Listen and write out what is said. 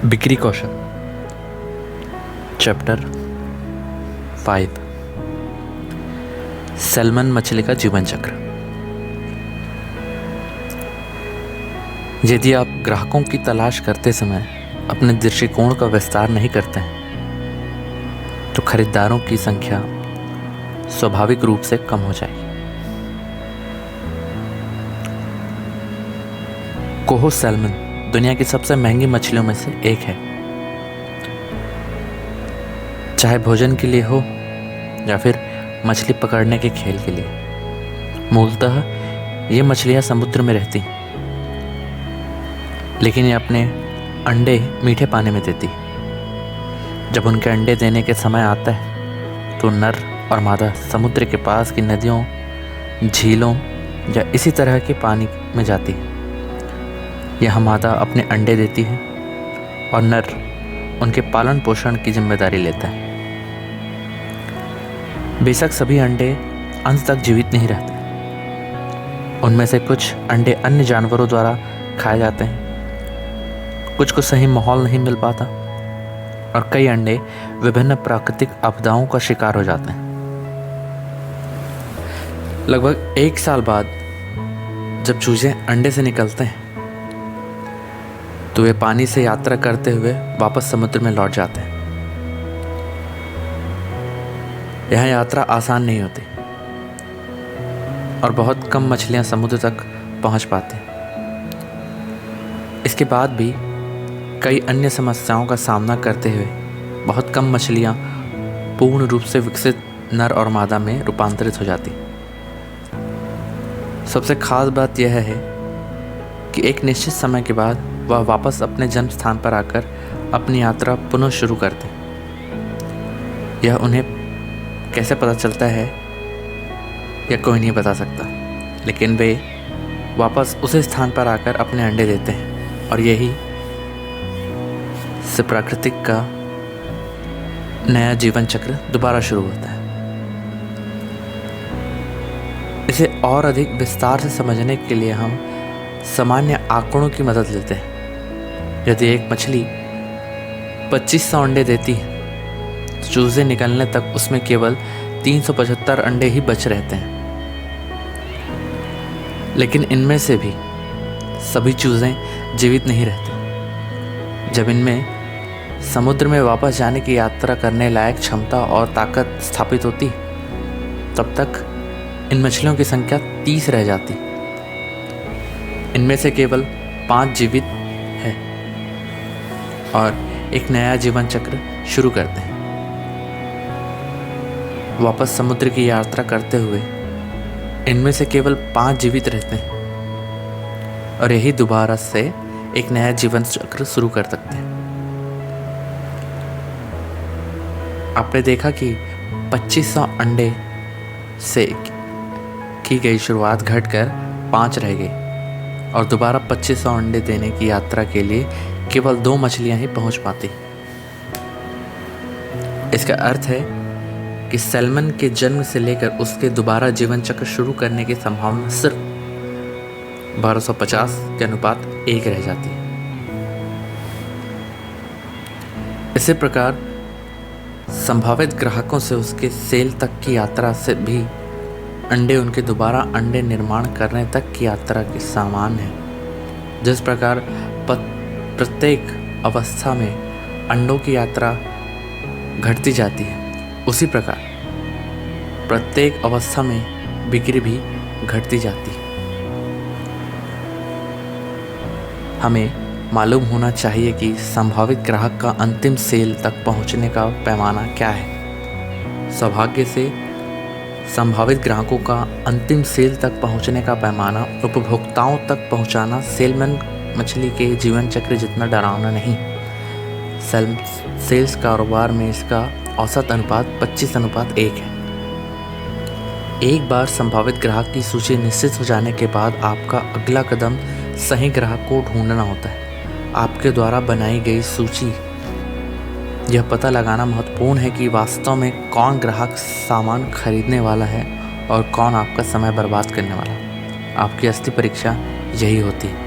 बिक्री कौशल chapter 5 salmon मछली का जीवन चक्र। यदि आप ग्राहकों की तलाश करते समय अपने दृष्टिकोण का विस्तार नहीं करते हैं तो खरीदारों की संख्या स्वाभाविक रूप से कम हो जाएगी। कोहो सैल्मन दुनिया की सबसे महंगी मछलियों में से एक है। चाहे भोजन के लिए हो या फिर मछली पकड़ने के खेल के लिए, मूलतः ये मछलियां समुद्र में रहती हैं, लेकिन ये अपने अंडे मीठे पानी में देती। जब उनके अंडे देने के समय आता है तो नर और मादा समुद्र के पास की नदियों, झीलों या इसी तरह के पानी में जाती है। यह मादा अपने अंडे देती है और नर उनके पालन पोषण की जिम्मेदारी लेता है। बेशक सभी अंडे अंत तक जीवित नहीं रहते। उनमें से कुछ अंडे अन्य जानवरों द्वारा खाए जाते हैं, कुछ को सही माहौल नहीं मिल पाता और कई अंडे विभिन्न प्राकृतिक आपदाओं का शिकार हो जाते हैं। लगभग 1 साल बाद जब चूजे अंडे से निकलते हैं तो वे पानी से यात्रा करते हुए वापस समुद्र में लौट जाते हैं। यह यात्रा आसान नहीं होती और बहुत कम मछलियां समुद्र तक पहुंच पाती। इसके बाद भी कई अन्य समस्याओं का सामना करते हुए बहुत कम मछलियां पूर्ण रूप से विकसित नर और मादा में रूपांतरित हो जाती। सबसे खास बात यह है कि एक निश्चित समय के बाद वह वापस अपने जन्म स्थान पर आकर अपनी यात्रा पुनः शुरू करते। यह उन्हें कैसे पता चलता है यह कोई नहीं बता सकता, लेकिन वे वापस उसी स्थान पर आकर अपने अंडे देते हैं और यही से प्राकृतिक का नया जीवन चक्र दोबारा शुरू होता है। इसे और अधिक विस्तार से समझने के लिए हम सामान्य आंकड़ों की मदद लेते हैं। यदि एक मछली 2500 अंडे देती है तो चूजे निकलने तक उसमें केवल 375 अंडे ही बच रहते हैं, लेकिन इनमें से भी सभी चूजे जीवित नहीं रहते। जब इनमें समुद्र में वापस जाने की यात्रा करने लायक क्षमता और ताकत स्थापित होती तब तक इन मछलियों की संख्या 30 रह जाती। इनमें से केवल 5 जीवित है और एक नया जीवन चक्र शुरू करते हैं। वापस समुद्र की यात्रा करते हुए इनमें से केवल 5 जीवित रहते हैं और यही दोबारा से एक नया जीवन चक्र शुरू कर सकते हैं। आपने देखा कि 2500 अंडे से की गई शुरुआत घटकर 5 रह गई और दोबारा 2500 अंडे देने की यात्रा के लिए केवल 2 मछलियां ही पहुंच पाती। इसका अर्थ है कि सैल्मन के जन्म से लेकर उसके दोबारा जीवन चक्र शुरू करने की संभावना सिर्फ 1250 के अनुपात 1 रह जाती है। इसी प्रकार संभावित ग्राहकों से उसके सेल तक की यात्रा से भी अंडे उनके दोबारा अंडे निर्माण करने तक की यात्रा के समान है। जिस प्रकार प्रत्येक अवस्था में अंडों की यात्रा घटती जाती है, उसी प्रकार प्रत्येक अवस्था में बिक्री भी घटती जाती है। हमें मालूम होना चाहिए कि संभावित ग्राहक का अंतिम सेल तक पहुंचने का पैमाना क्या है। सौभाग्य से संभावित ग्राहकों का अंतिम सेल तक पहुंचने का पैमाना उपभोक्ताओं तक पहुंचाना सैल्मन मछली के जीवन चक्र जितना डरावना नहीं। सेल्स कारोबार में इसका औसत अनुपात 25:1 है। एक बार संभावित ग्राहक की सूची निश्चित हो जाने के बाद आपका अगला कदम सही ग्राहक को ढूंढना होता है। आपके द्वारा बनाई गई सूची यह पता लगाना महत्वपूर्ण है कि वास्तव में कौन ग्राहक सामान खरीदने वाला है और कौन आपका समय बर्बाद करने वाला। आपकी असली परीक्षा यही होती है।